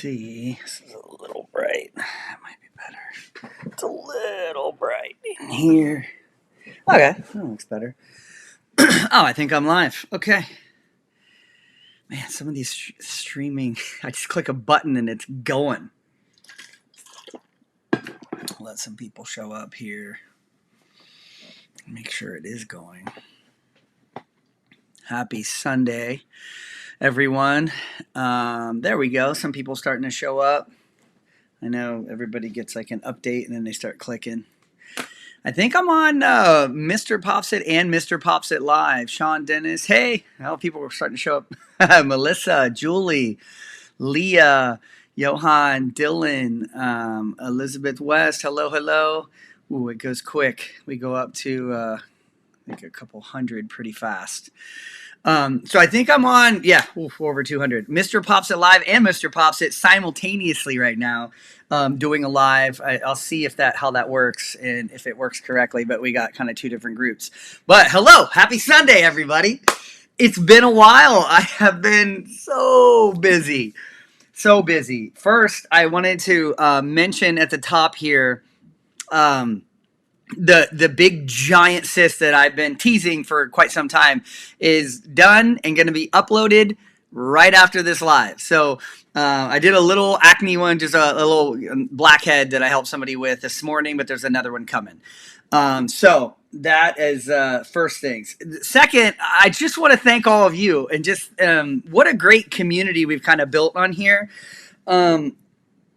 see. This is a little bright. That might be better. It's a little bright in here. Okay, that looks better. Oh, I think I'm live. Okay. Man, some of these streaming, I just click a button and it's going. Let some people show up here. Make sure it is going. Happy Sunday, everyone. There we go. Some people starting to show up. I know everybody gets like an update and then they start clicking. I think I'm on Mr. Popsit and Mr. Popsit Live. Sean Dennis. Hey, well, people are starting to show up. Melissa, Julie, Leah, Johan, Dylan, Elizabeth West. Hello, hello. Ooh, it goes quick. We go up to, I think, a couple hundred pretty fast. So I think I'm on, over 200. Mr. Popsit Live and Mr. Popsit simultaneously right now, doing a live. I'll see if how that works and if it works correctly, but we got kind of two different groups. But hello, happy Sunday, everybody. It's been a while. I have been so busy. First, I wanted to mention at the top here, the big giant cyst that I've been teasing for quite some time is done and going to be uploaded right after this live. So I did a little acne one, just a little blackhead that I helped somebody with this morning, but there's another one coming. So that is first things. Second, I just want to thank all of you and just what a great community we've kind of built on here.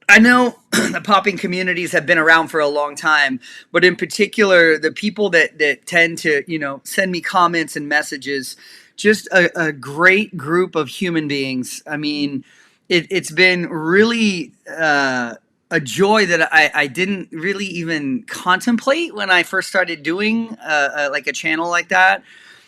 I know the popping communities have been around for a long time, but in particular, the people that tend to, send me comments and messages, just a great group of human beings. I mean, it's been really a joy that I didn't really even contemplate when I first started doing like a channel like that,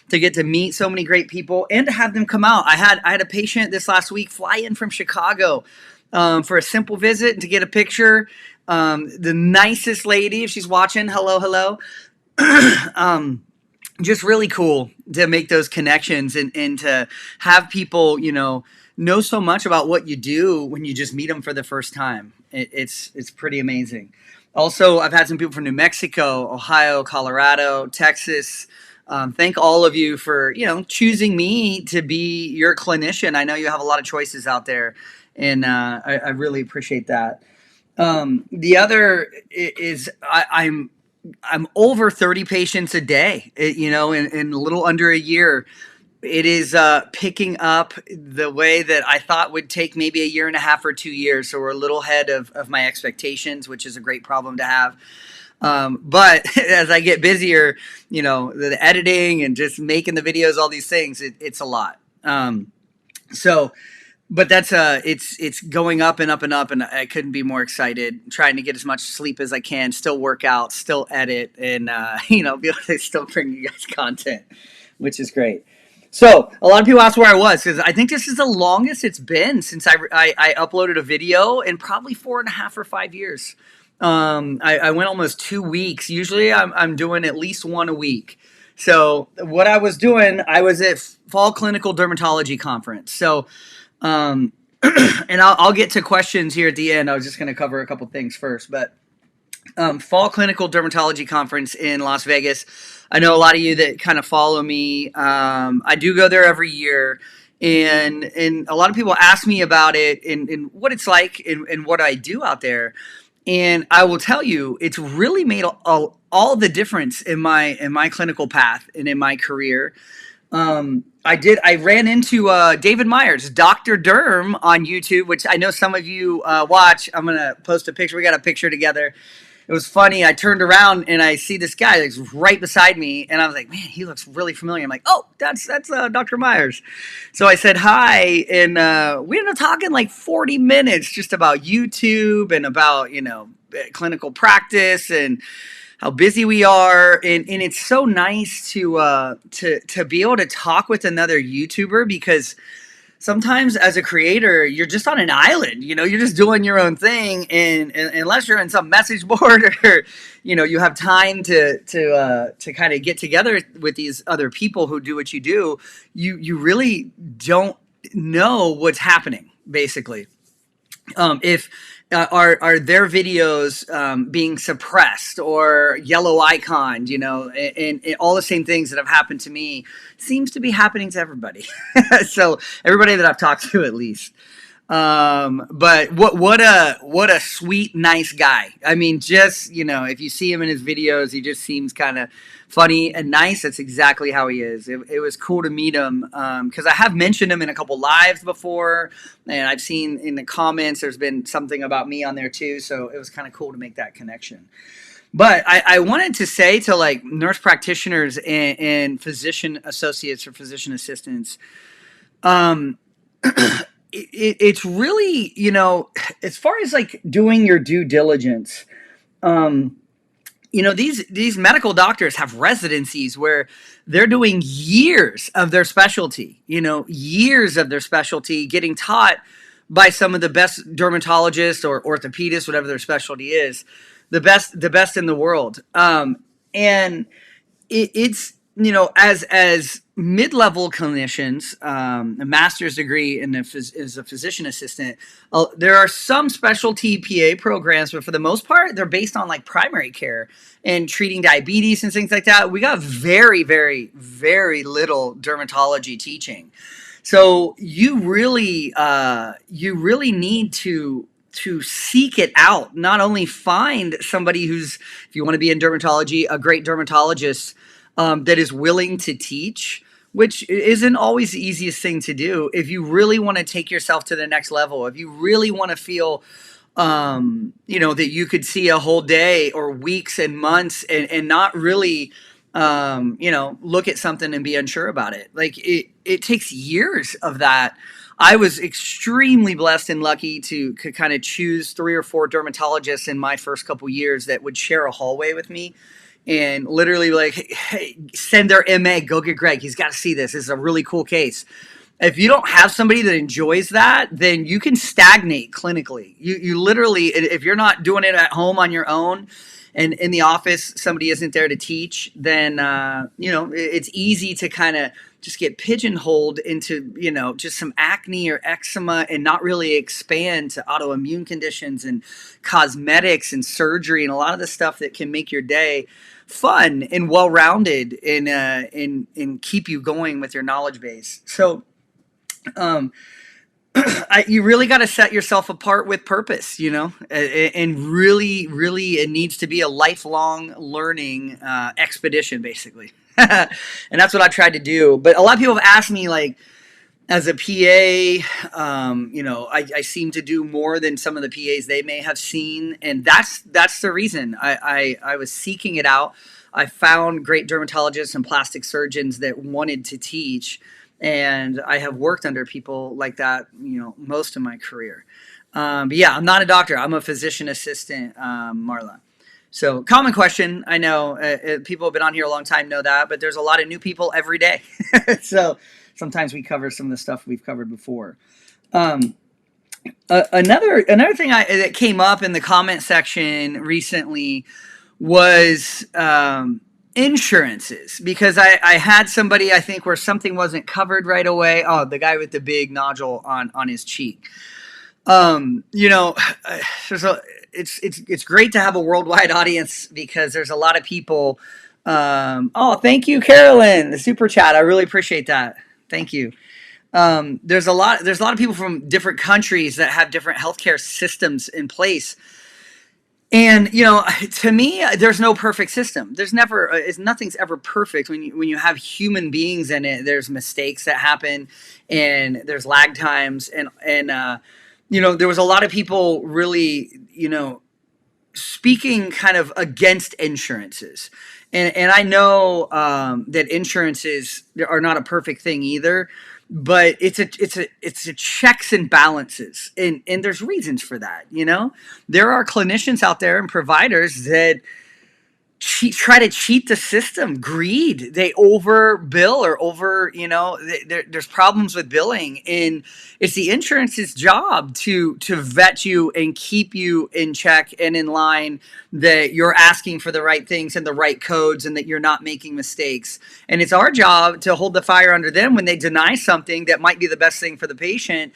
to get to meet so many great people and to have them come out. I had a patient this last week fly in from Chicago for a simple visit and to get a picture. The nicest lady, if she's watching, hello. Just really cool to make those connections and to have people, know so much about what you do when you just meet them for the first time. It's pretty amazing. Also, I've had some people from New Mexico, Ohio, Colorado, Texas. Thank all of you for, choosing me to be your clinician. I know you have a lot of choices out there, and I really appreciate that. The other is I'm over 30 patients a day, in a little under a year. It is picking up the way that I thought would take maybe a year and a half or 2 years. So we're a little ahead of my expectations, which is a great problem to have. But as I get busier, the editing and just making the videos, all these things, it's a lot. But that's it's going up and up and up, and I couldn't be more excited. Trying to get as much sleep as I can, still work out, still edit, and be able to still bring you guys content, which is great. So a lot of people ask where I was, because I think this is the longest it's been since I uploaded a video in probably 4.5 or 5 years. I went almost 2 weeks. Usually I'm doing at least one a week. So what I was doing, I was at Fall Clinical Dermatology Conference. So, and I'll get to questions here at the end. I was just going to cover a couple things first, but Fall Clinical Dermatology Conference in Las Vegas. I know a lot of you that kind of follow me. I do go there every year, and a lot of people ask me about it and what it's like and what I do out there. And I will tell you, it's really made all the difference in my clinical path and in my career. I ran into David Myers, Dr. Derm on YouTube, which I know some of you watch. I'm going to post a picture. We got a picture together. It was funny. I turned around and I see this guy that's right beside me, and I was like, man, he looks really familiar. I'm like, oh, that's Dr. Myers. So I said hi, and we ended up talking like 40 minutes just about YouTube and about, clinical practice and how busy we are. And it's so nice to be able to talk with another YouTuber, because sometimes as a creator, you're just on an island, you're just doing your own thing. And unless you're in some message board or, you have time to kind of get together with these other people who do what you do, you really don't know what's happening, basically. If are their videos being suppressed or yellow iconed, and all the same things that have happened to me seems to be happening to everybody. So everybody that I've talked to, at least. But what a sweet, nice guy. I mean, just, if you see him in his videos, he just seems kind of funny and nice. That's exactly how he is. It was cool to meet him, because I have mentioned him in a couple lives before, and I've seen in the comments there's been something about me on there too. So it was kind of cool to make that connection. But I wanted to say to like nurse practitioners and physician associates or physician assistants, um, it's really, as far as like doing your due diligence, um, these medical doctors have residencies where they're doing years of their specialty, years of their specialty, getting taught by some of the best dermatologists or orthopedists, whatever their specialty is, the best in the world. And it's, as mid-level clinicians, a master's degree as a physician assistant, there are some specialty PA programs, but for the most part, they're based on like primary care and treating diabetes and things like that. We got very, very, very little dermatology teaching. So you really need to seek it out. Not only find somebody who's, if you want to be in dermatology, a great dermatologist that is willing to teach, which isn't always the easiest thing to do. If you really want to take yourself to the next level, if you really want to feel, that you could see a whole day or weeks and months and not really, look at something and be unsure about it. Like it takes years of that. I was extremely blessed and lucky to kind of choose 3 or 4 dermatologists in my first couple years that would share a hallway with me and literally like, hey, send their MA, go get Greg. He's got to see this. This is a really cool case. If you don't have somebody that enjoys that, then you can stagnate clinically. You literally, if you're not doing it at home on your own and in the office, somebody isn't there to teach, then, it's easy to kind of just get pigeonholed into, just some acne or eczema and not really expand to autoimmune conditions and cosmetics and surgery and a lot of the stuff that can make your day fun and well-rounded and keep you going with your knowledge base. So, you really got to set yourself apart with purpose, and really, really, it needs to be a lifelong learning expedition, basically. And that's what I tried to do. But a lot of people have asked me, like, as a PA, I seem to do more than some of the PAs they may have seen, and that's the reason I was seeking it out. I found great dermatologists and plastic surgeons that wanted to teach, and I have worked under people like that, most of my career. But yeah, I'm not a doctor. I'm a physician assistant, Marla. So common question. I know people have been on here a long time know that, but there's a lot of new people every day. So sometimes we cover some of the stuff we've covered before. Another thing that came up in the comment section recently was insurances, because I had somebody, I think, where something wasn't covered right away. Oh, the guy with the big nodule on his cheek. It's great to have a worldwide audience because there's a lot of people. Oh, thank you, Carolyn, the super chat. I really appreciate that. Thank you. There's a lot of people from different countries that have different healthcare systems in place. And, to me, there's no perfect system. There's never, nothing's ever perfect. When you have human beings in it, there's mistakes that happen and there's lag times. And there was a lot of people really, speaking kind of against insurances. And I know that insurances are not a perfect thing either, but it's a checks and balances, and there's reasons for that. There are clinicians out there and providers that try to cheat the system. Greed. They overbill or there's problems with billing, and it's the insurance's job to vet you and keep you in check and in line, that you're asking for the right things and the right codes and that you're not making mistakes. And it's our job to hold the fire under them when they deny something that might be the best thing for the patient,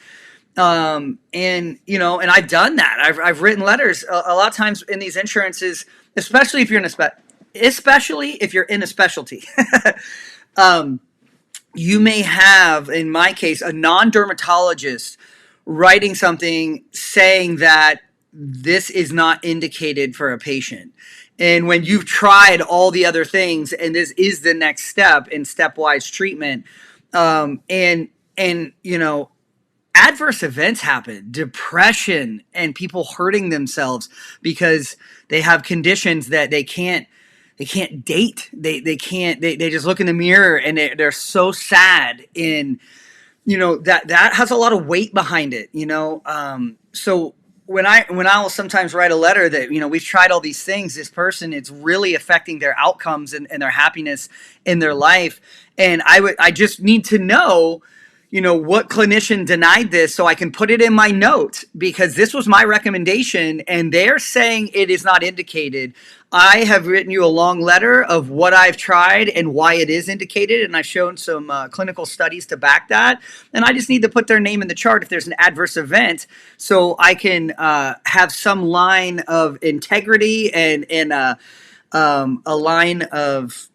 And and I've done that. I've written letters a lot of times in these insurances, especially if you're in especially if you're in a specialty. um, you may have, in my case, a non-dermatologist writing something saying that this is not indicated for a patient. And when you've tried all the other things, and this is the next step in stepwise treatment, and adverse events happen, depression, and people hurting themselves because they have conditions that they can't date. They can't. They just look in the mirror and they're so sad. And that has a lot of weight behind it. So when I will sometimes write a letter that we've tried all these things, this person, it's really affecting their outcomes and their happiness in their life, and I just need to know what clinician denied this so I can put it in my note, because this was my recommendation and they're saying it is not indicated. I have written you a long letter of what I've tried and why it is indicated, and I've shown some clinical studies to back that. And I just need to put their name in the chart if there's an adverse event, so I can have some line of integrity and a line of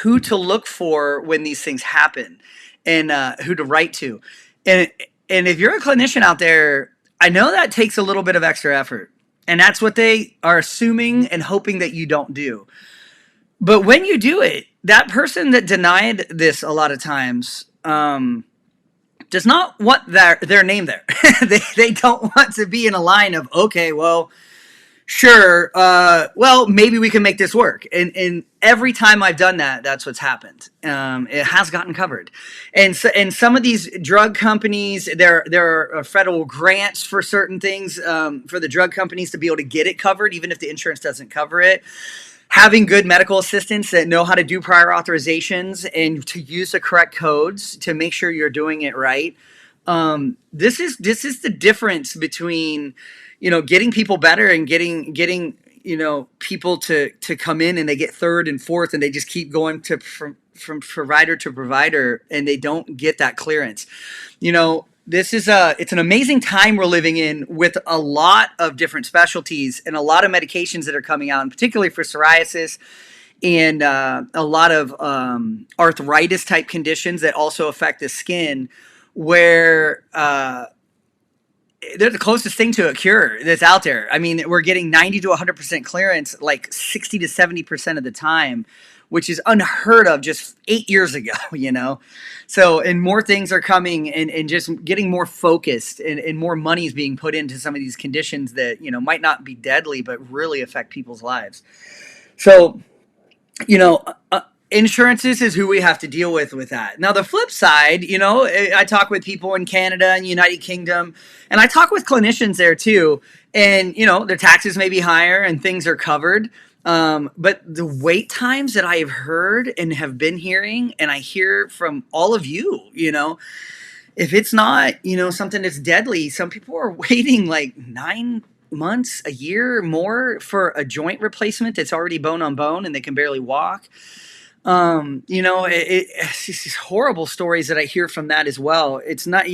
who to look for when these things happen, and who to write to. And and if you're a clinician out there, I know that takes a little bit of extra effort. And that's what they are assuming and hoping that you don't do. But when you do it, that person that denied this a lot of times does not want their name there. They don't want to be in a line of, okay, well, sure, well, maybe we can make this work. And every time I've done that, that's what's happened. It has gotten covered. And some of these drug companies, there are federal grants for certain things, for the drug companies to be able to get it covered, even if the insurance doesn't cover it. Having good medical assistants that know how to do prior authorizations and to use the correct codes to make sure you're doing it right. This is the difference between getting people better and getting people to come in and they get third and fourth and they just keep going from provider to provider and they don't get that clearance. It's an amazing time we're living in, with a lot of different specialties and a lot of medications that are coming out, and particularly for psoriasis and a lot of arthritis type conditions that also affect the skin, where they're the closest thing to a cure that's out there. I mean, we're getting 90 to 100% clearance, like 60 to 70% of the time, which is unheard of just 8 years ago, So, and more things are coming, and just getting more focused, and more money is being put into some of these conditions that, might not be deadly, but really affect people's lives. So, you know, insurances is who we have to deal with that. Now, the flip side, I talk with people in Canada and United Kingdom, and I talk with clinicians there too. And, their taxes may be higher and things are covered. But the wait times that I've heard and have been hearing, and I hear from all of you, if it's not, something that's deadly, some people are waiting like 9 months, a year more for a joint replacement that's already bone on bone and they can barely walk. It's just these horrible stories that I hear from that as well. It's not,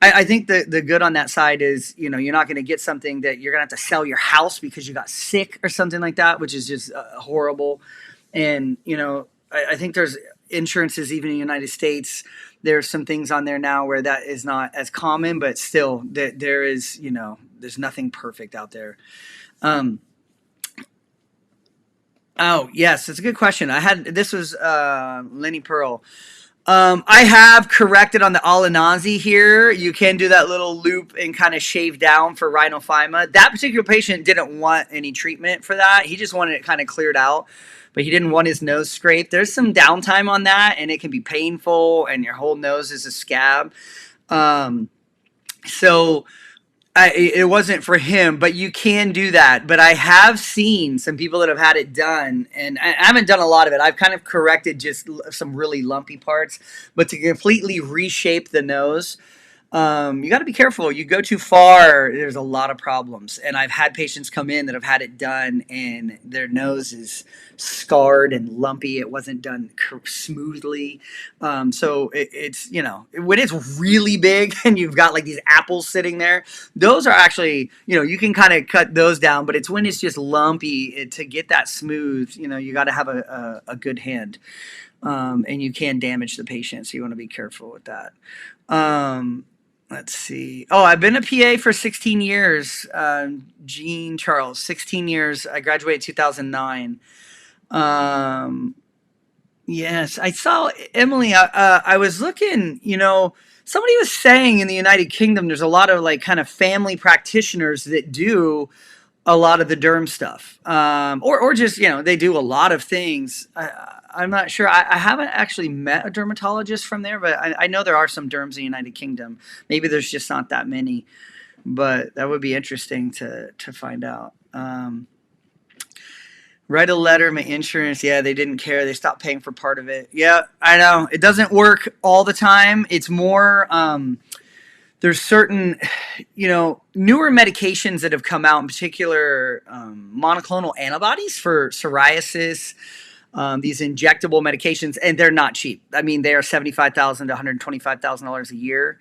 I think the good on that side is, you're not going to get something that you're going to have to sell your house because you got sick or something like that, which is just horrible. And, I think there's insurances, even in the United States, there's some things on there now where that is not as common, but still there is, there's nothing perfect out there. Oh, yes, that's a good question. This was Lenny Pearl. I have corrected on the Alanazi here. You can do that little loop and kind of shave down for rhinophyma. That particular patient didn't want any treatment for that. He just wanted it kind of cleared out, but he didn't want his nose scraped. There's some downtime on that, and it can be painful, and your whole nose is a scab. So it wasn't for him, but you can do that. But I have seen some people that have had it done, and I haven't done a lot of it. I've kind of corrected just some really lumpy parts, but to completely reshape the nose, You got to be careful. You go too far, there's a lot of problems. And I've had patients come in that have had it done, and their nose is scarred and lumpy. It wasn't done smoothly. So it's, when it's really big and you've got like these apples sitting there, those are actually, you can kind of cut those down. But it's when it's just lumpy, to get that smooth, you got to have a good hand. And you can damage the patient. So you want to be careful with that. Let's see. Oh, I've been a PA for 16 years. Jean Charles, 16 years. I graduated 2009. Yes, I saw Emily. I was looking, somebody was saying in the United Kingdom, there's a lot of like kind of family practitioners that do a lot of the derm stuff, or just they do a lot of things. I'm not sure. I haven't actually met a dermatologist from there, but I know there are some derms in the United Kingdom. Maybe there's just not that many, but that would be interesting to find out. Write a letter, my insurance. Yeah, they didn't care. They stopped paying for part of it. Yeah, I know. It doesn't work all the time. It's more. There's certain, newer medications that have come out, in particular monoclonal antibodies for psoriasis, these injectable medications, and they're not cheap. I mean, they are $75,000 to $125,000 a year,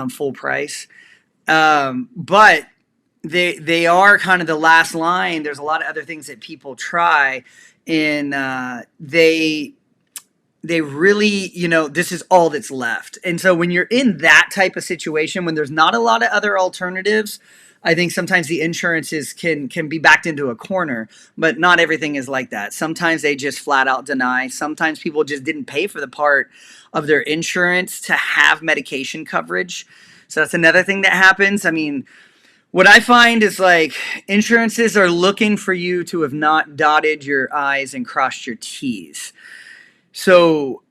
full price. But they are kind of the last line. There's a lot of other things that people try, and they really, this is all that's left. And so when you're in that type of situation, when there's not a lot of other alternatives, I think sometimes the insurances can be backed into a corner, but not everything is like that. Sometimes they just flat out deny. Sometimes people just didn't pay for the part of their insurance to have medication coverage. So that's another thing that happens. I mean, what I find is like insurances are looking for you to have not dotted your I's and crossed your T's. So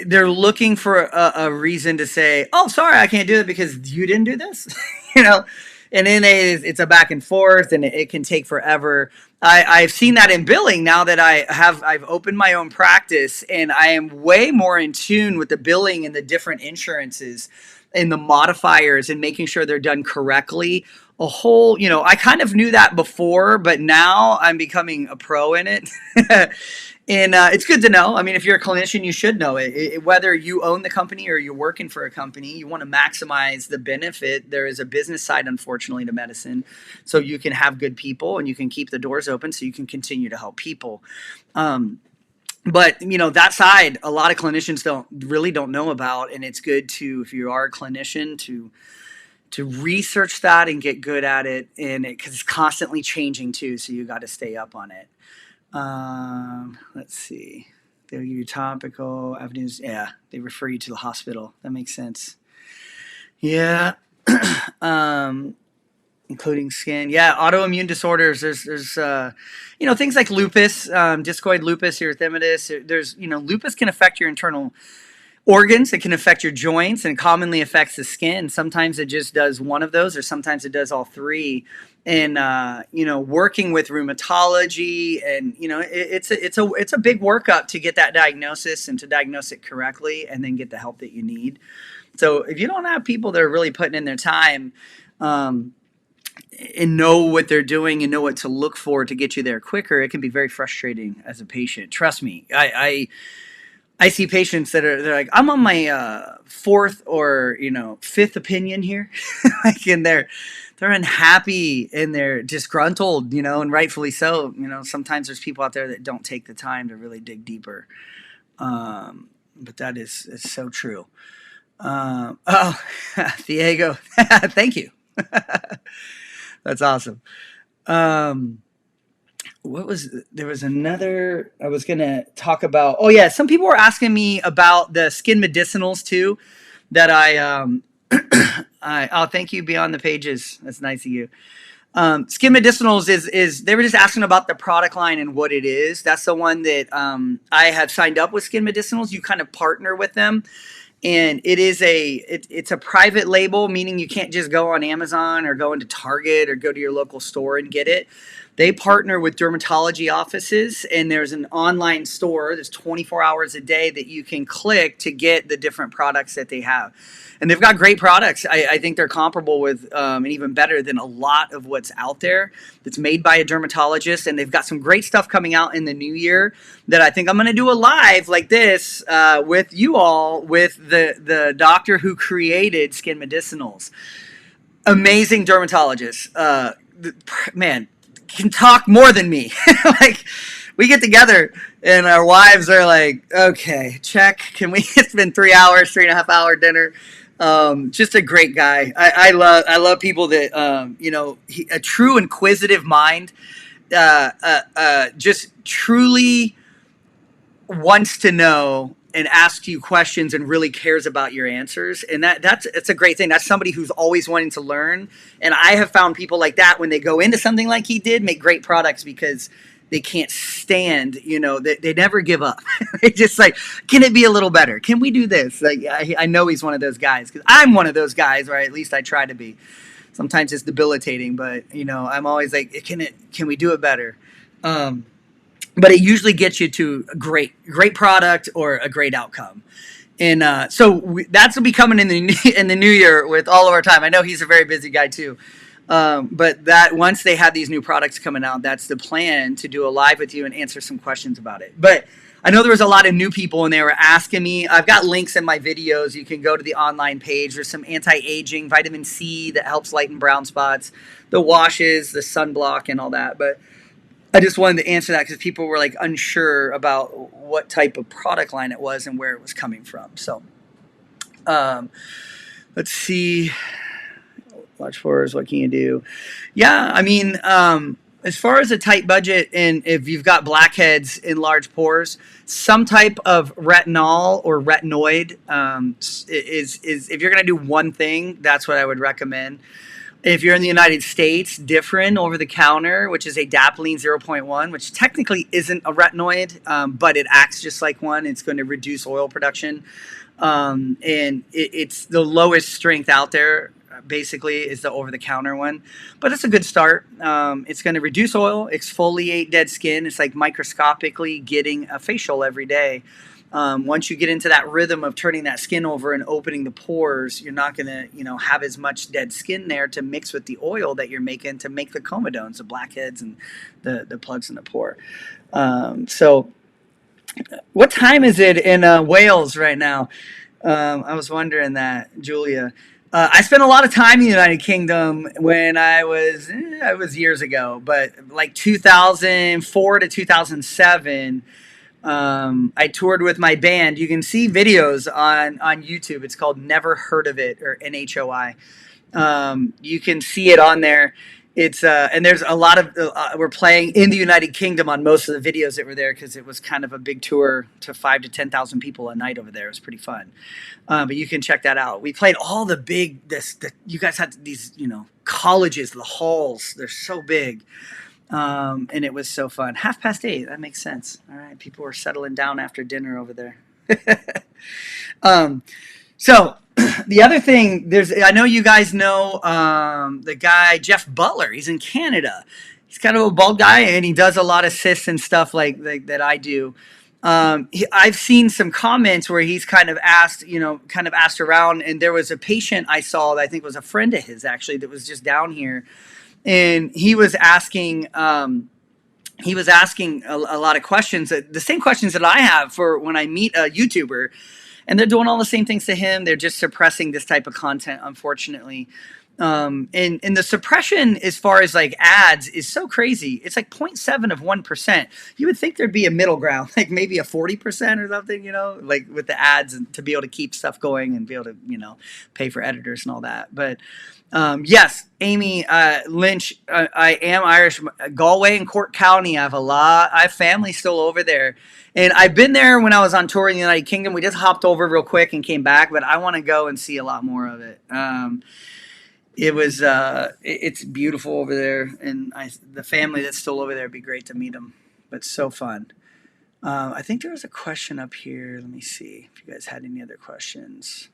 they're looking for a reason to say, oh, sorry, I can't do it because you didn't do this, and then it's a back and forth, and it can take forever. I've seen that in billing now that I've opened my own practice, and I am way more in tune with the billing and the different insurances and the modifiers and making sure they're done correctly. I kind of knew that before, but now I'm becoming a pro in it. And it's good to know. I mean, if you're a clinician, you should know it. Whether you own the company or you're working for a company, you want to maximize the benefit. There is a business side, unfortunately, to medicine. So you can have good people and you can keep the doors open so you can continue to help people. But, that side, a lot of clinicians don't know about. And it's good to, if you are a clinician, to research that and get good at it. And because it's constantly changing too. So you got to stay up on it. Let's see. They'll give you topical avenues. Yeah, they refer you to the hospital. That makes sense. Yeah. Including skin. Yeah, autoimmune disorders. There's things like lupus, discoid lupus, erythematous. There's, lupus can affect your internal organs. It can affect your joints, and commonly affects the skin. Sometimes it just does one of those, or sometimes it does all three. And working with rheumatology, and it's a big workup to get that diagnosis and to diagnose it correctly, and then get the help that you need. So if you don't have people that are really putting in their time, and know what they're doing and know what to look for to get you there quicker, it can be very frustrating as a patient. Trust me, I see patients they're like, I'm on my fourth or fifth opinion here, and they're unhappy and they're disgruntled, and rightfully so. Sometimes there's people out there that don't take the time to really dig deeper, but that is so true. Diego, thank you. That's awesome. There was another I was going to talk about. Oh yeah. Some people were asking me about the skin medicinals too, that thank you. Beyond the Pages. That's nice of you. Skin medicinals is they were just asking about the product line and what it is. That's the one that, I have signed up with Skin Medicinals. You kind of partner with them. And it's a private label, meaning you can't just go on Amazon or go into Target or go to your local store and get it. They partner with dermatology offices, and there's an online store that's 24 hours a day that you can click to get the different products that they have. And they've got great products. I think they're comparable with, and even better than a lot of what's out there that's made by a dermatologist. And they've got some great stuff coming out in the new year that I think I'm going to do a live like this with you all, with the doctor who created Skin Medicinals. Amazing dermatologist. Man, can talk more than me. Like, we get together and our wives are like, okay, check. Can we? It's been 3 hours, 3.5 hour dinner. Just a great guy. I love people that, a true inquisitive mind, just truly wants to know and asks you questions and really cares about your answers. And it's a great thing. That's somebody who's always wanting to learn. And I have found people like that, when they go into something like he did, make great products because they can't stand, they never give up. They just like, can it be a little better? Can we do this? Like, I know he's one of those guys, because I'm one of those guys, or at least I try to be. Sometimes it's debilitating, but I'm always like, can we do it better? But it usually gets you to a great product or a great outcome. And that's will be coming in the new year with all of our time. I know he's a very busy guy too. But that once they have these new products coming out, that's the plan, to do a live with you and answer some questions about it. But I know there was a lot of new people, and they were asking me. I've got links in my videos. You can go to the online page. There's some anti-aging, vitamin C that helps lighten brown spots, the washes, the sunblock, and all that. But I just wanted to answer that because people were like unsure about what type of product line it was and where it was coming from. So let's see. Watch forwards. What can you do? Yeah, I mean, as far as a tight budget, and if you've got blackheads in large pores, some type of retinol or retinoid is if you're going to do one thing, that's what I would recommend. If you're in the United States, Differin over the counter, which is a Dapolene 0.1, which technically isn't a retinoid, but it acts just like one. It's going to reduce oil production. And it's the lowest strength out there, basically, is the over the counter one. But it's a good start. It's going to reduce oil, exfoliate dead skin. It's like microscopically getting a facial every day. Once you get into that rhythm of turning that skin over and opening the pores, you're not going to, have as much dead skin there to mix with the oil that you're making to make the comedones, the blackheads, and the plugs in the pore. So what time is it in Wales right now? I was wondering that, Julia. I spent a lot of time in the United Kingdom when I was years ago, but like 2004 to 2007. I toured with my band. You can see videos on YouTube. It's called Never Heard of It, or NHOI. You can see it on there. It's and there's a lot of we're playing in the United Kingdom on most of the videos that were there, because it was kind of a big tour to 5,000 to 10,000 people a night over there. It was pretty fun. But you can check that out. We played all the big you guys had these colleges, the halls. They're so big. And it was so fun. 8:30. That makes sense. All right. People were settling down after dinner over there. So the other thing, I know you guys know the guy, Jeff Butler. He's in Canada. He's kind of a bald guy, and he does a lot of cysts and stuff like that I do. I've seen some comments where he's kind of asked around, and there was a patient I saw that I think was a friend of his, actually, that was just down here. And he was asking a lot of questions, the same questions that I have for when I meet a YouTuber, and they're doing all the same things to him. They're just suppressing this type of content, unfortunately. And the suppression, as far as like ads, is so crazy. It's like 0.7 of 1%. You would think there'd be a middle ground, like maybe a 40% or something, like with the ads, and to be able to keep stuff going and be able to, pay for editors and all that. But yes, Amy Lynch, I am Irish. Galway and Cork County, I have family still over there. And I've been there when I was on tour in the United Kingdom. We just hopped over real quick and came back, but I want to go and see a lot more of it. It's beautiful over there, and the family that's still over there, it'd be great to meet them. But so fun. I think there was a question up here. Let me see if you guys had any other questions.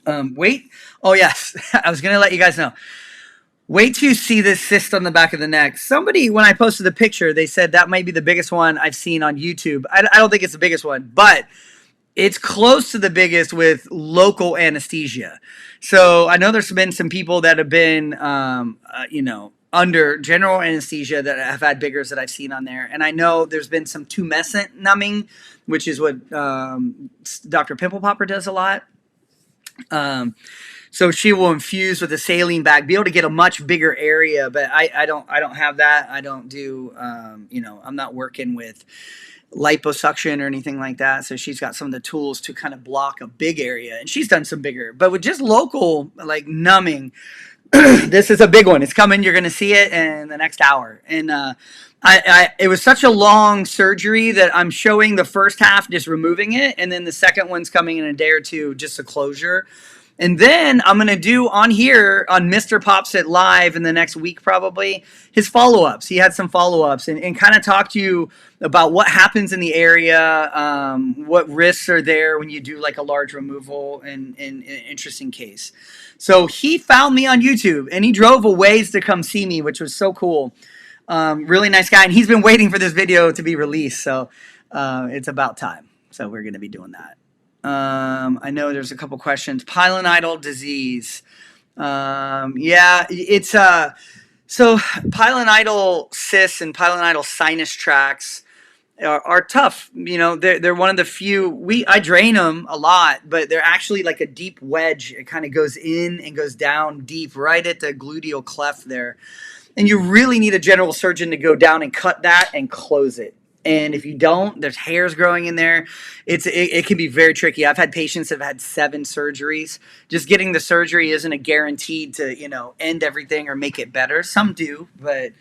Wait. Oh, yes. I was going to let you guys know. Wait till you see this cyst on the back of the neck. Somebody, when I posted the picture, they said that might be the biggest one I've seen on YouTube. I don't think it's the biggest one, but it's close to the biggest with local anesthesia. So I know there's been some people that have been, under general anesthesia that have had biggers that I've seen on there. And I know there's been some tumescent numbing, which is what Dr. Pimple Popper does a lot. So she will infuse with a saline bag, be able to get a much bigger area, but I don't have that. I don't do, I'm not working with liposuction or anything like that. So she's got some of the tools to kind of block a big area, and she's done some bigger, but with just local like numbing, this is a big one. It's coming. You're going to see it in the next hour. And, it was such a long surgery that I'm showing the first half, just removing it. And then the second one's coming in a day or two, just a closure. And then I'm going to do on here on Mr. Pops It Live in the next week, probably, his follow-ups. He had some follow-ups and kind of talk to you about what happens in the area, what risks are there when you do like a large removal in an interesting case. So he found me on YouTube and he drove a ways to come see me, which was so cool. Really nice guy. And he's been waiting for this video to be released. So it's about time. So we're going to be doing that. I know there's a couple questions. Pilonidal disease. Yeah, it's so pilonidal cysts and pilonidal sinus tracts are tough. You know, they're one of the few. I drain them a lot, but they're actually like a deep wedge. It kind of goes in and goes down deep, right at the gluteal cleft there. And you really need a general surgeon to go down and cut that and close it. And if you don't, there's hairs growing in there. It can be very tricky. I've had patients that have had 7 surgeries. Just getting the surgery isn't a guaranteed to, end everything or make it better. Some do, but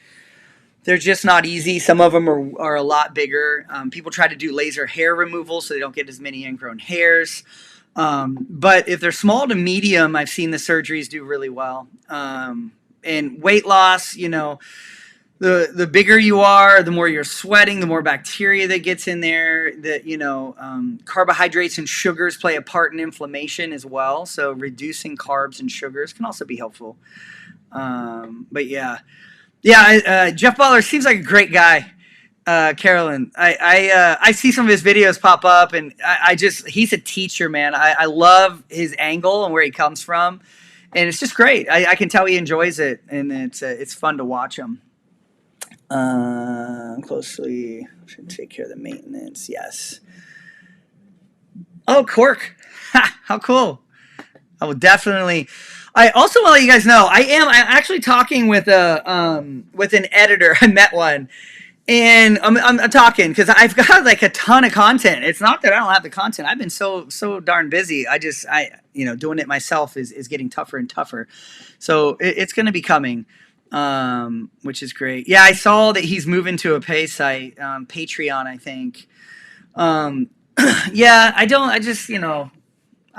they're just not easy. Some of them are a lot bigger. People try to do laser hair removal so they don't get as many ingrown hairs. But if they're small to medium, I've seen the surgeries do really well. And weight loss, the bigger you are, the more you're sweating, the more bacteria that gets in there. Carbohydrates and sugars play a part in inflammation as well. So reducing carbs and sugars can also be helpful. But yeah, Jeff Butler seems like a great guy. Carolyn, I see some of his videos pop up, and he's a teacher, man. I love his angle and where he comes from, and it's just great. I can tell he enjoys it, and it's fun to watch him. Closely should take care of the maintenance. Yes. Oh, cork. Ha, how cool. I will definitely. I also want to let you guys know I'm actually talking with an editor. I met one, and I'm talking because I've got like a ton of content. It's not that I don't have the content. I've been so darn busy. Doing it myself is getting tougher and tougher. So it's going to be coming. Which is great. Yeah, I saw that he's moving to a pay site, Patreon, I think. Yeah, I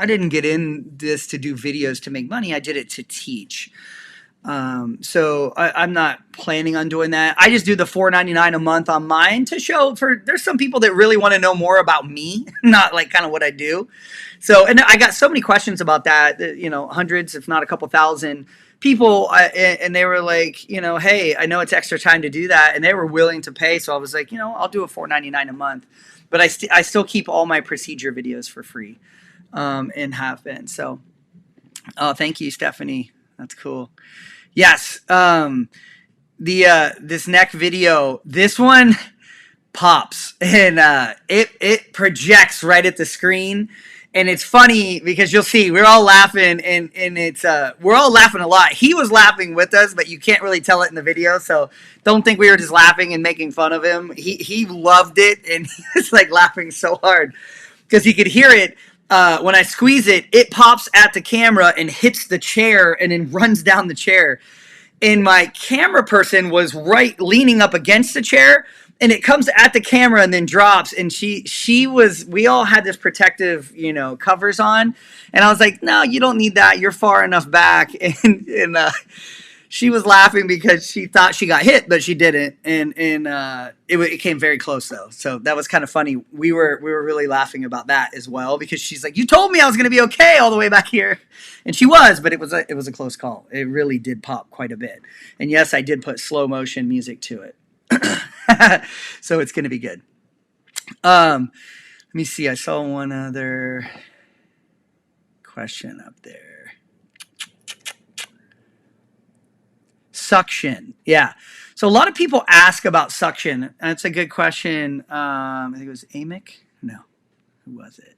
didn't get in this to do videos to make money. I did it to teach. So I'm not planning on doing that. I just do the $4.99 a month on mine to show there's some people that really want to know more about me, not like kind of what I do. So, and I got so many questions about that, hundreds, if not a couple thousand people, and they were like, hey, I know it's extra time to do that, and they were willing to pay. So I was like, I'll do a $4.99 a month, but I still keep all my procedure videos for free, and have been. So, thank you, Stephanie. That's cool. Yes, this neck video, this one pops, and it projects right at the screen. And it's funny because you'll see we're all laughing, and it's we're all laughing a lot. He was laughing with us, but you can't really tell it in the video. So don't think we were just laughing and making fun of him. He loved it, and he was like laughing so hard because he could hear it. When I squeeze it, it pops at the camera and hits the chair and then runs down the chair. And my camera person was leaning up against the chair, and it comes at the camera and then drops. And we all had this protective, covers on. And I was like, no, you don't need that. You're far enough back. And she was laughing because she thought she got hit, but she didn't, and it came very close though. So that was kind of funny. We were really laughing about that as well because she's like, "You told me I was going to be okay all the way back here," and she was, but it was a close call. It really did pop quite a bit, and yes, I did put slow motion music to it, so it's going to be good. Let me see. I saw one other question up there. Suction. Yeah. So a lot of people ask about suction. That's a good question. I think it was Amic. No. Who was it?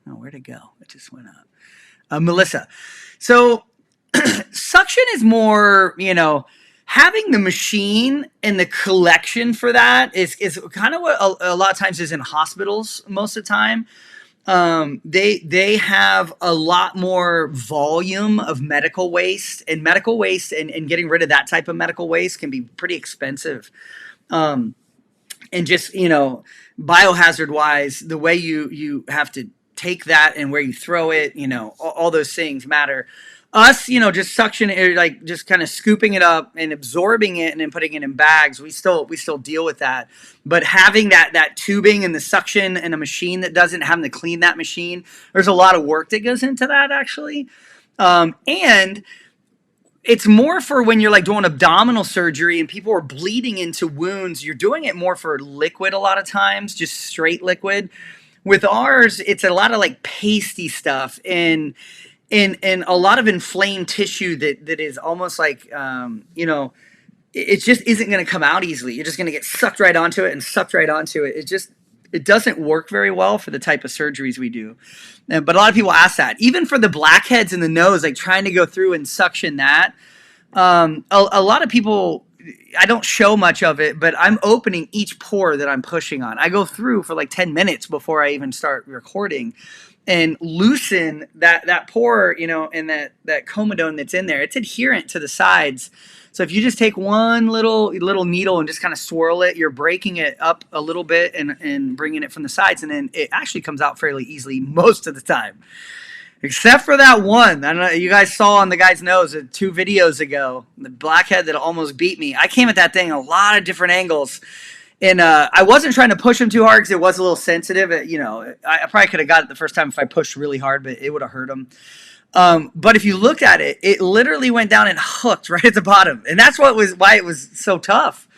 Oh, where'd it go? It just went up. Melissa. So suction is more, having the machine and the collection for that is kind of what a lot of times is in hospitals most of the time. They have a lot more volume of medical waste, and getting rid of that type of medical waste can be pretty expensive. And just, biohazard wise, the way you have to take that and where you throw it, all those things matter. Us, just suction, like just kind of scooping it up and absorbing it and then putting it in bags. We still deal with that, but having that tubing and the suction and a machine that doesn't, having to clean that machine, there's a lot of work that goes into that actually. And it's more for when you're like doing abdominal surgery and people are bleeding into wounds. You're doing it more for liquid a lot of times, just straight liquid. With ours, it's a lot of like pasty stuff and a lot of inflamed tissue that is almost like, it just isn't going to come out easily. You're just going to get sucked right onto it and sucked right onto it. It doesn't work very well for the type of surgeries we do. But a lot of people ask that. Even for the blackheads in the nose, like trying to go through and suction that. A lot of people, I don't show much of it, but I'm opening each pore that I'm pushing on. I go through for like 10 minutes before I even start recording and loosen that pore, and that comedone that's in there. It's adherent to the sides. So if you just take one little needle and just kind of swirl it, you're breaking it up a little bit and bringing it from the sides, and then it actually comes out fairly easily most of the time. Except for that one. I don't know, you guys saw on the guy's nose 2 videos ago, the blackhead that almost beat me. I came at that thing a lot of different angles. And I wasn't trying to push him too hard because it was a little sensitive. I probably could have got it the first time if I pushed really hard, but it would have hurt him. But if you looked at it, it literally went down and hooked right at the bottom. And that's why it was so tough.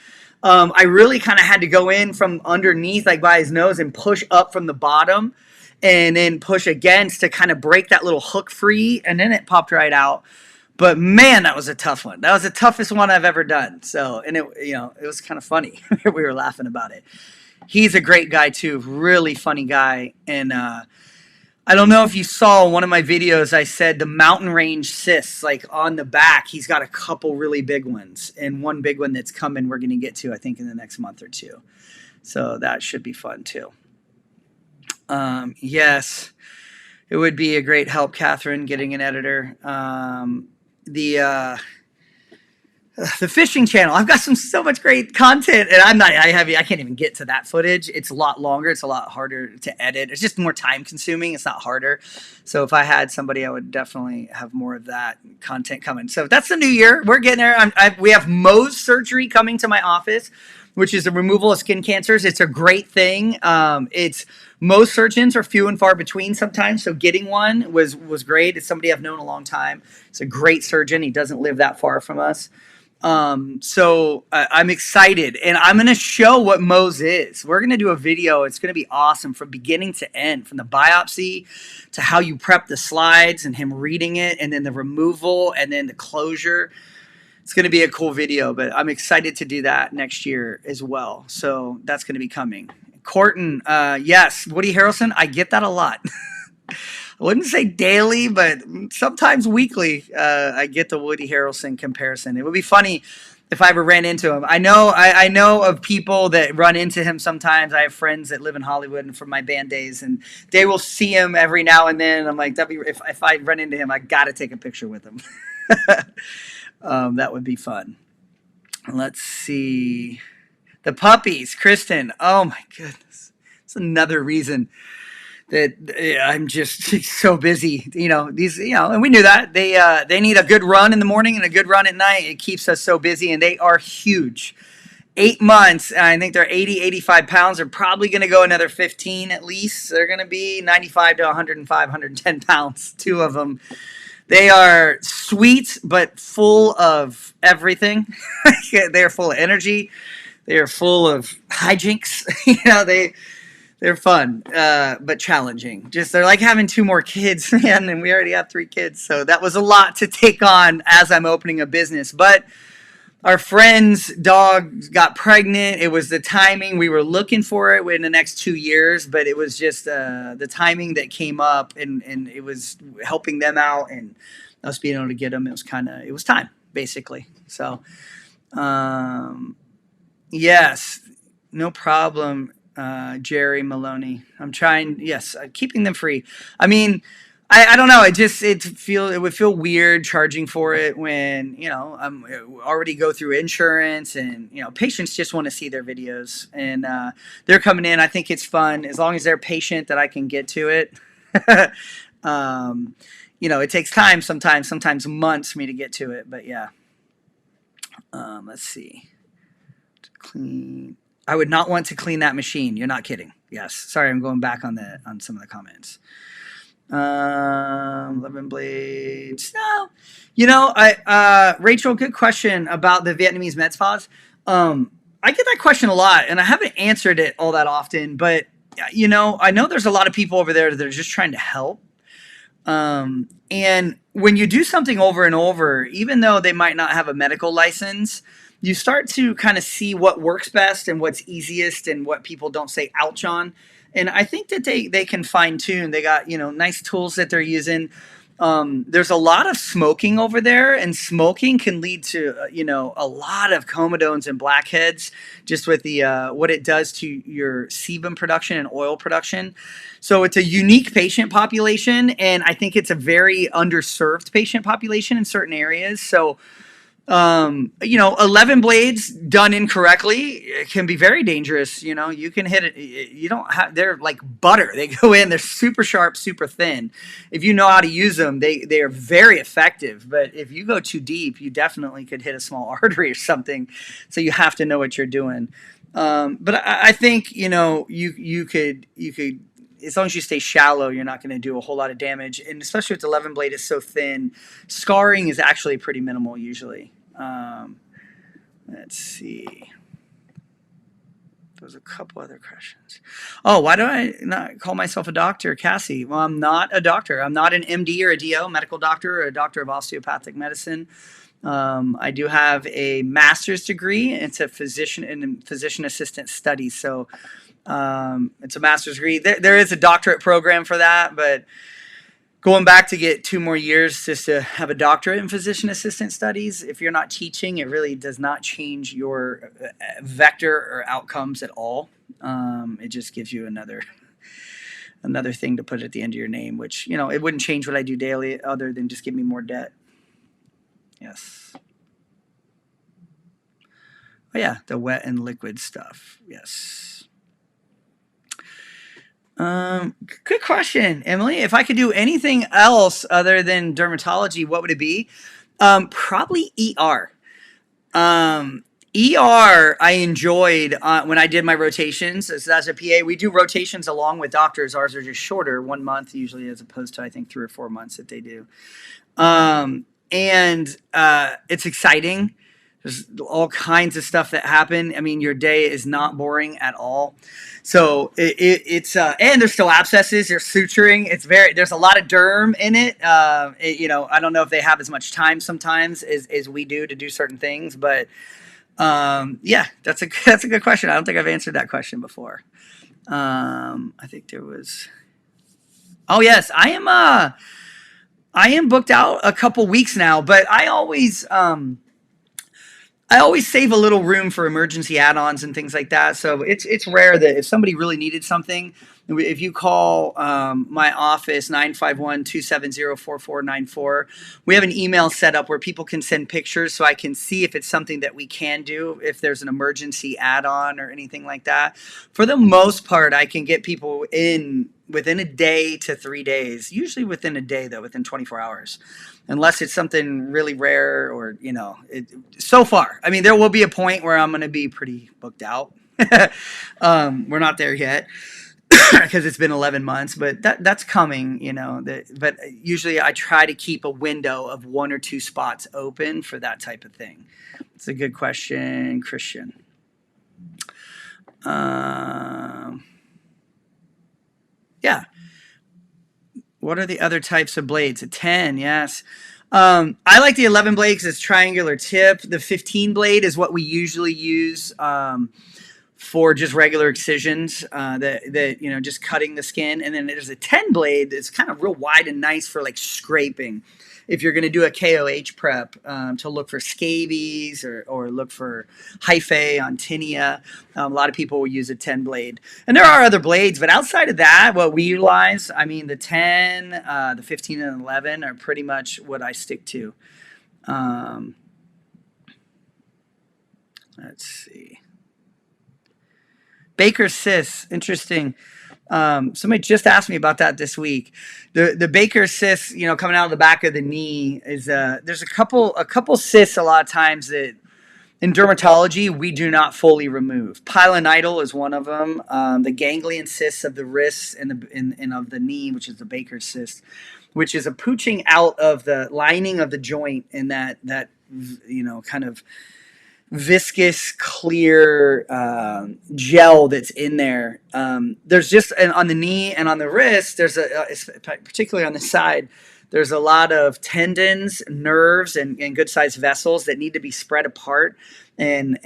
I really kind of had to go in from underneath, like by his nose, and push up from the bottom and then push against to kind of break that little hook free. And then it popped right out. But man, that was a tough one. That was the toughest one I've ever done. So, and it was kind of funny. We were laughing about it. He's a great guy too. Really funny guy. And, I don't know if you saw one of my videos, I said the mountain range cysts, like on the back, he's got a couple really big ones and one big one that's coming we're going to get to, I think, in the next month or two. So that should be fun too. Yes, it would be a great help, Catherine, getting an editor. The fishing channel, I've got so much great content, and I can't even get to that footage. It's a lot longer. It's a lot harder to edit. It's just more time consuming. It's not harder. So if I had somebody, I would definitely have more of that content coming. So that's the new year. We're getting there. We have Mohs surgery coming to my office, which is the removal of skin cancers. It's a great thing. Most surgeons are few and far between sometimes, so getting one was great. It's somebody I've known a long time. It's a great surgeon. He doesn't live that far from us. So I'm excited, and I'm going to show what Mohs is. We're going to do a video. It's going to be awesome from beginning to end, from the biopsy to how you prep the slides and him reading it, and then the removal and then the closure. It's going to be a cool video, but I'm excited to do that next year as well. So that's going to be coming. Corton, yes, Woody Harrelson, I get that a lot. I wouldn't say daily, but sometimes weekly, I get the Woody Harrelson comparison. It would be funny if I ever ran into him. I know of people that run into him sometimes. I have friends that live in Hollywood and from my band days, and they will see him every now and then. And I'm like, if I run into him, I got to take a picture with him. That would be fun. Let's see. The puppies, Kristen. Oh my goodness. It's another reason that I'm just so busy. And we knew that they need a good run in the morning and a good run at night. It keeps us so busy, and they are huge. 8 months, and I think they're 80, 85 pounds. They're probably going to go another 15 at least. They're going to be 95 to 105, 110 pounds, two of them. They are sweet, but full of everything. They are full of energy. They are full of hijinks. They're fun, but challenging. Just they're like having two more kids, man, and we already have 3 kids. So that was a lot to take on as I'm opening a business. But our friend's dog got pregnant. It was the timing. We were looking for it in the next 2 years, but it was just the timing that came up, and it was helping them out and us being able to get them. It was time, basically. So, yes, no problem, Jerry Maloney. I'm trying, yes, keeping them free. I mean, I don't know. It would feel weird charging for it when, I'm already go through insurance, and, patients just want to see their videos, and they're coming in. I think it's fun as long as they're patient that I can get to it. It takes time sometimes months for me to get to it, but yeah. Let's see. Clean. I would not want to clean that machine. You're not kidding. Yes. Sorry, I'm going back on some of the comments. 11 blades. No. Rachel, good question about the Vietnamese med spas. I get that question a lot, and I haven't answered it all that often, but I know there's a lot of people over there that are just trying to help. And when you do something over and over, even though they might not have a medical license, you start to kind of see what works best and what's easiest and what people don't say ouch on. And I think that they can fine tune. They got, nice tools that they're using. There's a lot of smoking over there, and smoking can lead to, a lot of comedones and blackheads just with the what it does to your sebum production and oil production. So it's a unique patient population, and I think it's a very underserved patient population in certain areas. So 11 blades done incorrectly can be very dangerous. You can hit it. They're like butter. They go in, they're super sharp, super thin. If you know how to use them, they are very effective. But if you go too deep, you definitely could hit a small artery or something. So you have to know what you're doing. But I think, you could, as long as you stay shallow, you're not going to do a whole lot of damage. And especially with the 11 blade is so thin, scarring is actually pretty minimal usually. Let's see. There's a couple other questions. Oh, why do I not call myself a doctor, Cassie? Well, I'm not a doctor. I'm not an MD or a DO, medical doctor, or a doctor of osteopathic medicine. I do have a master's degree. It's a physician assistant studies. So it's a master's degree. There is a doctorate program for that, but going back to get 2 more years just to have a doctorate in physician assistant studies, if you're not teaching, it really does not change your vector or outcomes at all. It just gives you another thing to put at the end of your name, which, it wouldn't change what I do daily other than just give me more debt. Yes. Oh yeah, the wet and liquid stuff. Yes. Good question, Emily. If I could do anything else other than dermatology, what would it be? Probably ER. ER I enjoyed when I did my rotations. As a PA, we do rotations along with doctors. Ours are just shorter, 1 month usually, as opposed to I think 3 or 4 months that they do. And it's exciting. There's all kinds of stuff that happen. I mean, your day is not boring at all. So it's and there's still abscesses. There's suturing. There's a lot of derm in it. I don't know if they have as much time sometimes as we do to do certain things, but yeah, that's a good question. I don't think I've answered that question before. I think there was. Oh yes, I am booked out a couple weeks now, but I always save a little room for emergency add-ons and things like that. So it's rare that if somebody really needed something, If you call my office, 951-270-4494, we have an email set up where people can send pictures so I can see if it's something that we can do, if there's an emergency add-on or anything like that. For the most part, I can get people in within a day to 3 days, usually within a day, though, within 24 hours. Unless it's something really rare or, so far. I mean, there will be a point where I'm going to be pretty booked out. We're not there yet because it's been 11 months, but that's coming, but usually I try to keep a window of 1 or 2 spots open for that type of thing. It's a good question, Christian. Yeah. What are the other types of blades? A 10, yes. I like the 11 blade because it's triangular tip. The 15 blade is what we usually use for just regular excisions, that just cutting the skin. And then there's a 10 blade that's kind of real wide and nice for like scraping. If you're going to do a KOH prep, to look for scabies or look for hyphae on tinea, a lot of people will use a 10 blade. And there are other blades, but outside of that, what we utilize, I mean, the 10, the 15, and 11 are pretty much what I stick to. Let's see. Baker's cyst, interesting. Somebody just asked me about that this week. The Baker's cyst, coming out of the back of the knee is there's a couple cysts a lot of times that in dermatology we do not fully remove. Pilonidal is one of them. The ganglion cysts of the wrists and of the knee, which is the Baker's cyst, which is a pooching out of the lining of the joint in that kind of viscous, clear gel that's in there. There's just, and on the knee and on the wrist, there's particularly on the side, there's a lot of tendons, nerves, and good sized vessels that need to be spread apart. And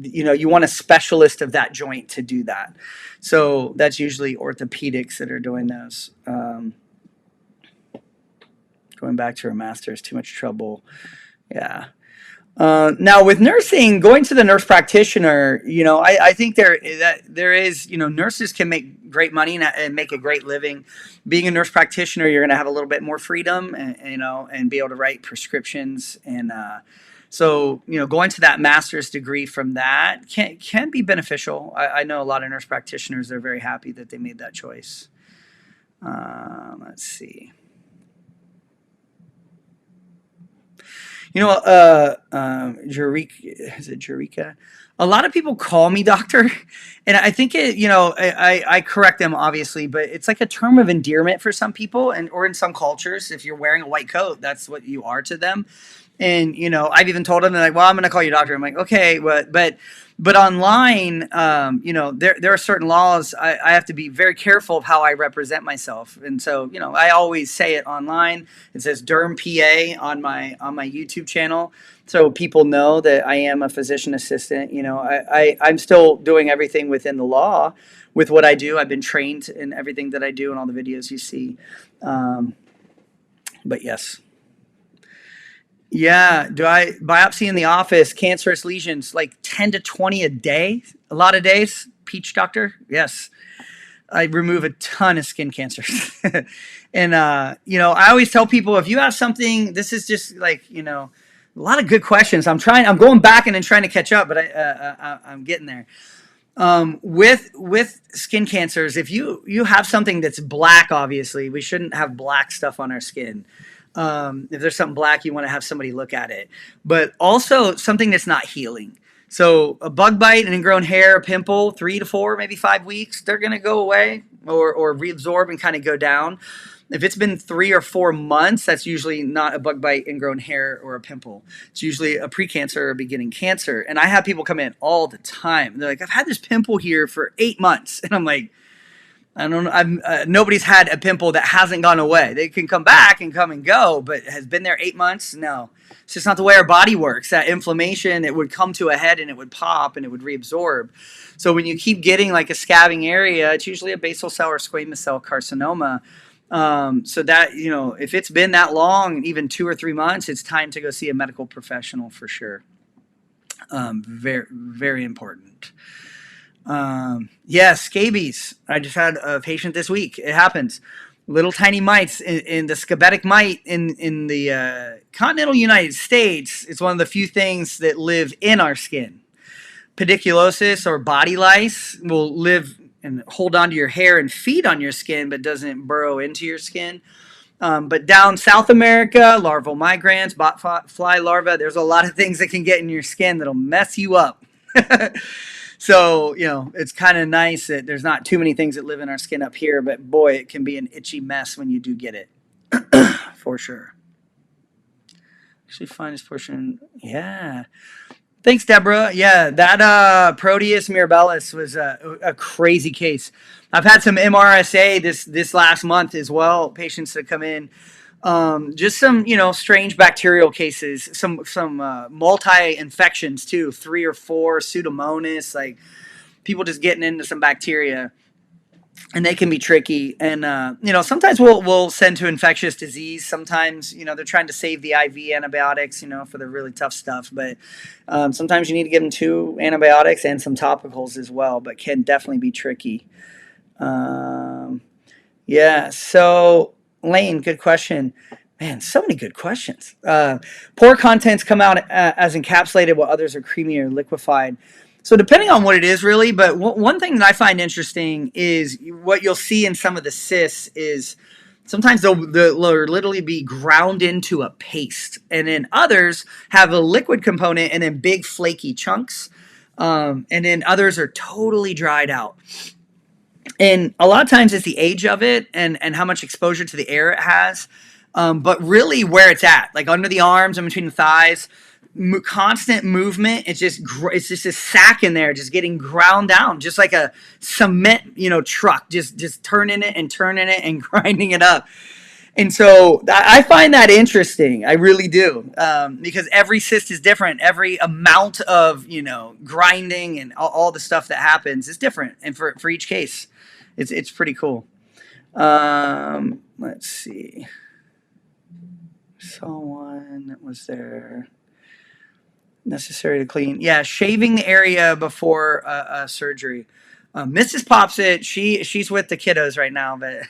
you want a specialist of that joint to do that. So that's usually orthopedics that are doing those. Going back to our master's, too much trouble. Yeah. Now with nursing, going to the nurse practitioner, I think there is, nurses can make great money and make a great living. Being a nurse practitioner, you're going to have a little bit more freedom and be able to write prescriptions. And, so, going to that master's degree from that can be beneficial. I know a lot of nurse practitioners are very happy that they made that choice. Let's see. Jerica? A lot of people call me doctor, and I think I correct them obviously, but it's like a term of endearment for some people, or in some cultures, if you're wearing a white coat, that's what you are to them. And I've even told them, they're like, "Well, I'm going to call you doctor." I'm like, "Okay," but online, there are certain laws. I have to be very careful of how I represent myself, and so I always say it online. It says Derm PA on my YouTube channel, so people know that I am a physician assistant. I'm still doing everything within the law with what I do. I've been trained in everything that I do and all the videos you see. But yes. Yeah. Do I biopsy in the office, cancerous lesions, like 10 to 20 a day? A lot of days? Peach doctor? Yes. I remove a ton of skin cancers. And, I always tell people, if you have something, this is just like, a lot of good questions. I'm going back and then trying to catch up, but I'm getting there. With skin cancers, if you have something that's black, obviously, we shouldn't have black stuff on our skin. If there's something black, you want to have somebody look at it, but also something that's not healing. So a bug bite, an ingrown hair, a pimple, 3 to 4, maybe 5 weeks, they're going to go away or reabsorb and kind of go down. If it's been 3 or 4 months, that's usually not a bug bite, ingrown hair, or a pimple. It's usually a precancer or a beginning cancer. And I have people come in all the time. They're like, "I've had this pimple here for 8 months." And I'm like, I don't know. Nobody's had a pimple that hasn't gone away. They can come back and come and go, but has been there 8 months? No. It's just not the way our body works. That inflammation, it would come to a head and it would pop and it would reabsorb. So when you keep getting like a scabbing area, it's usually a basal cell or squamous cell carcinoma. So that, if it's been that long, even 2 or 3 months, it's time to go see a medical professional for sure. Very, very important. Yeah, scabies. I just had a patient this week. It happens. Little tiny mites in the scabetic mite in the continental United States. It's one of the few things that live in our skin. Pediculosis or body lice will live and hold onto your hair and feed on your skin, but doesn't burrow into your skin. But down South America, larval migrants, bot fly larvae, there's a lot of things that can get in your skin that'll mess you up. So, it's kind of nice that there's not too many things that live in our skin up here, but boy, it can be an itchy mess when you do get it. For sure. Actually, finest portion. Yeah. Thanks, Deborah. Yeah, that Proteus mirabilis was a crazy case. I've had some MRSA this last month as well. Patients that come in, just some strange bacterial cases, some multi infections too, 3 or 4 pseudomonas, like people just getting into some bacteria. And they can be tricky, and sometimes we'll send to infectious disease. Sometimes they're trying to save the IV antibiotics, for the really tough stuff. But sometimes you need to give them 2 antibiotics and some topicals as well. But can definitely be tricky. Yeah. So Lane, good question. Man, so many good questions. Pore contents come out as encapsulated, while others are creamy or liquefied. So depending on what it is, really, but one thing that I find interesting is what you'll see in some of the cysts is sometimes they'll literally be ground into a paste, and then others have a liquid component and then big flaky chunks, and then others are totally dried out. And a lot of times it's the age of it and how much exposure to the air it has, but really where it's at, like under the arms and between the thighs. Constant movement. It's just a sack in there, just getting ground down, just like a cement, truck, just turning it and grinding it up. And so I find that interesting. I really do, because every cyst is different. Every amount of grinding and all the stuff that happens is different, and for each case, it's pretty cool. Let's see. Someone that was there. Necessary to clean. Yeah, shaving the area before surgery. Mrs. Pops it. She's with the kiddos right now, but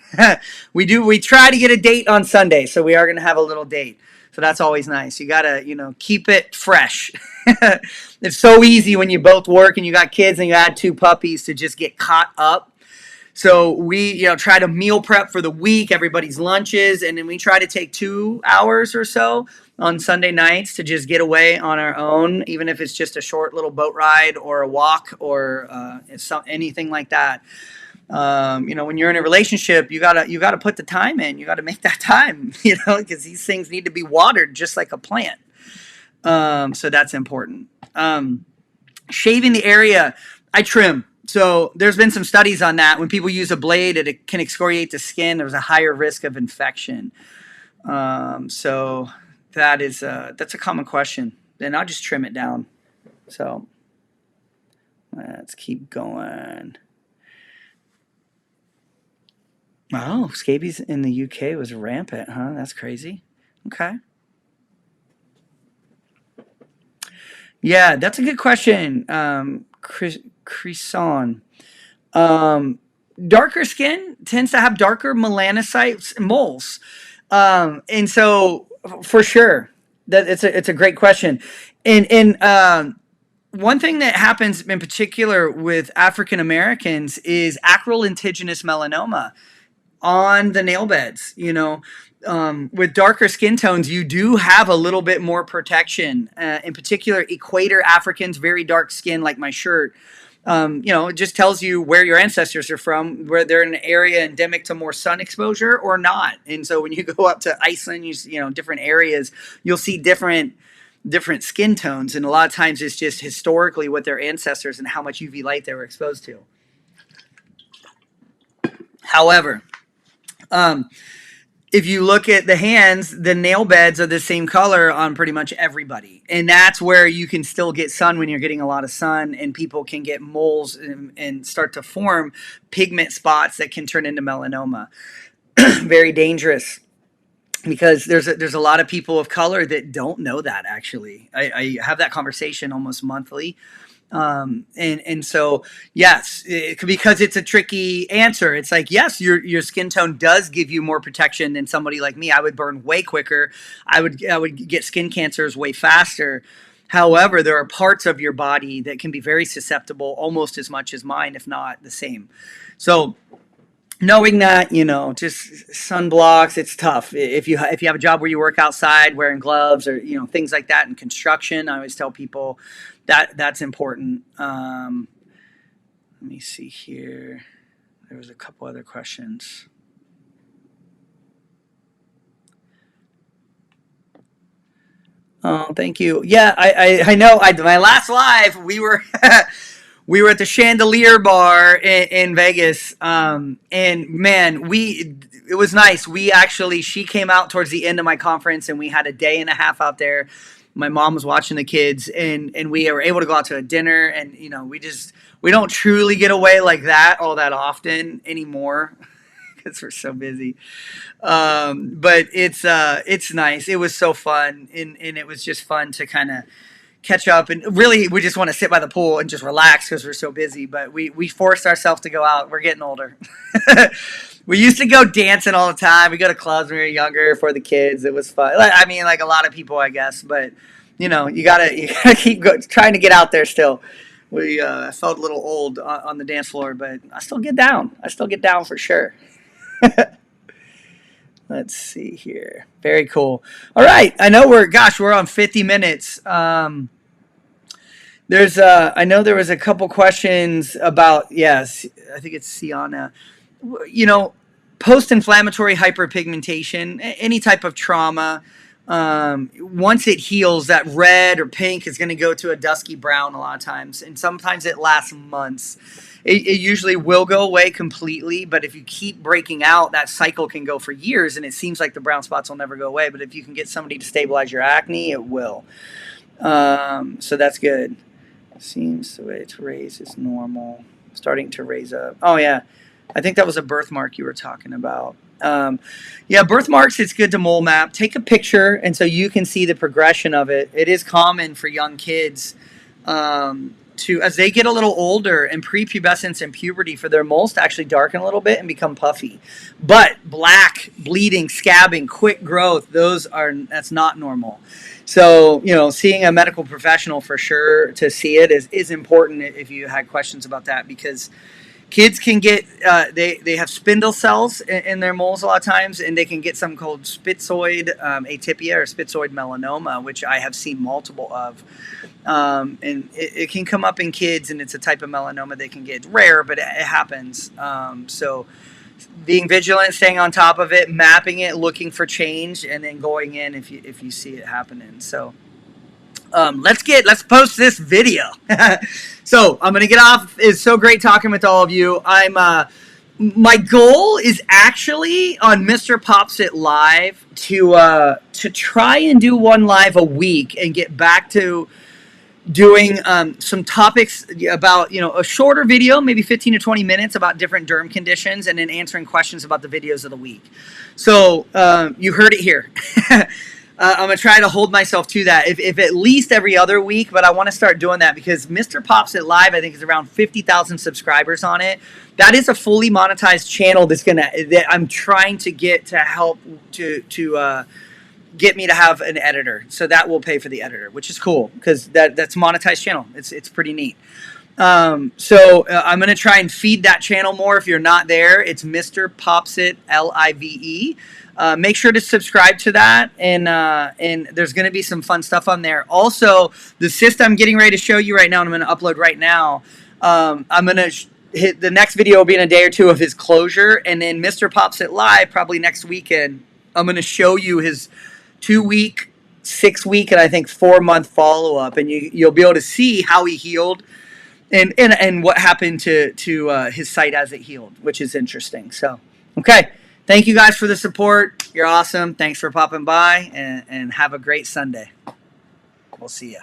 we try to get a date on Sunday, so we are gonna have a little date. So that's always nice. You gotta keep it fresh. It's so easy when you both work and you got kids and you add 2 puppies to just get caught up. So we, try to meal prep for the week, everybody's lunches, and then we try to take 2 hours or so on Sunday nights to just get away on our own, even if it's just a short little boat ride or a walk or anything like that. When you're in a relationship, you gotta put the time in. You gotta make that time, because these things need to be watered just like a plant. So that's important. Shaving the area, I trim. So there's been some studies on that. When people use a blade, it can excoriate the skin. There's a higher risk of infection. So that's a common question. And I'll just trim it down. So let's keep going. Oh, scabies in the UK was rampant, huh? That's crazy. Okay. Yeah, that's a good question. Cresson. Darker skin tends to have darker melanocytes and moles. And so for sure, that it's a great question. And one thing that happens in particular with African Americans is acral lentiginous melanoma on the nail beds. With darker skin tones, you do have a little bit more protection. In particular, Equator Africans, very dark skin, like my shirt. It just tells you where your ancestors are from, where they're in an area endemic to more sun exposure or not. And so when you go up to Iceland, different areas, you'll see different skin tones. And a lot of times it's just historically what their ancestors and how much UV light they were exposed to. However, if you look at the hands, the nail beds are the same color on pretty much everybody. And that's where you can still get sun when you're getting a lot of sun, and people can get moles and start to form pigment spots that can turn into melanoma. Very dangerous. because there's a lot of people of color that don't know that. Actually, I have that conversation almost monthly. And so yes, because it's a tricky answer. It's like, yes, your skin tone does give you more protection than somebody like me. I would burn way quicker. I would get skin cancers way faster. However, there are parts of your body that can be very susceptible, almost as much as mine, if not the same. So knowing that, just sunblocks, it's tough. If you have a job where you work outside wearing gloves, or things like that in construction, I always tell people that that's important. Let me see here. There was a couple other questions. Oh, thank you. Yeah, I know. My last live, we were we were at the Chandelier Bar in Vegas, and man, it was nice. She came out towards the end of my conference, and we had a day and a half out there. My mom was watching the kids, and we were able to go out to a dinner, and we don't truly get away like that all that often anymore because we're so busy. But it's nice. It was so fun, and it was just fun to kind of catch up, and really we just want to sit by the pool and just relax because we're so busy. But we forced ourselves to go out. We're getting older. We used to go dancing all the time. We go to clubs when we were younger for the kids. It was fun. I mean, like a lot of people, I guess. But you gotta keep trying to get out there still. I felt a little old on the dance floor, but I still get down. I still get down for sure. Let's see here. Very cool. All right. I know we're on 50 minutes. I know there was a couple questions about, yes, I think it's Sienna. You know, Post-inflammatory hyperpigmentation, any type of trauma, once it heals, that red or pink is going to go to a dusky brown a lot of times, and sometimes it lasts months. It usually will go away completely, but if you keep breaking out, that cycle can go for years, and it seems like the brown spots will never go away. But if you can get somebody to stabilize your acne, it will. So that's good. Seems the way it's raised is normal. Starting to raise up. Oh, yeah. I think that was a birthmark you were talking about. Yeah, birthmarks, it's good to mole map. Take a picture, and so you can see the progression of it. It is common for young kids as they get a little older, and prepubescence and puberty, for their moles to actually darken a little bit and become puffy. But black, bleeding, scabbing, quick growth, that's not normal. So, seeing a medical professional for sure to see it is important if you had questions about that, because kids can get, they have spindle cells in their moles a lot of times, and they can get something called spitzoid atypia or spitzoid melanoma, which I have seen multiple of. And it can come up in kids, and it's a type of melanoma they can get. It's rare, but it happens. So being vigilant, staying on top of it, mapping it, looking for change, and then going in if you see it happening. So let's post this video. So I'm gonna get off. It's so great talking with all of you. My goal is actually on Mr. Pops It Live to try and do one live a week and get back to doing some topics about, a shorter video, maybe 15 to 20 minutes, about different derm conditions, and then answering questions about the videos of the week. So you heard it here. I'm going to try to hold myself to that, if at least every other week, but I want to start doing that because Mr. Pops It Live, I think, is around 50,000 subscribers on it. That is a fully monetized channel that I'm trying to get to help to get me to have an editor. So that will pay for the editor, which is cool because that's a monetized channel. It's pretty neat. So I'm going to try and feed that channel more. If you're not there, it's Mr. Pops It Live. Make sure to subscribe to that, and there's going to be some fun stuff on there. Also, the cyst I'm getting ready to show you right now, and I'm going to upload right now. I'm going to hit the next video will be in a day or two of his closure, and then Mr. Pops It Live probably next weekend. I'm going to show you his 2-week, 6-week, and I think 4-month follow-up, and you'll be able to see how he healed and what happened to his site as it healed, which is interesting. So, okay. Thank you guys for the support. You're awesome. Thanks for popping by, and have a great Sunday. We'll see ya.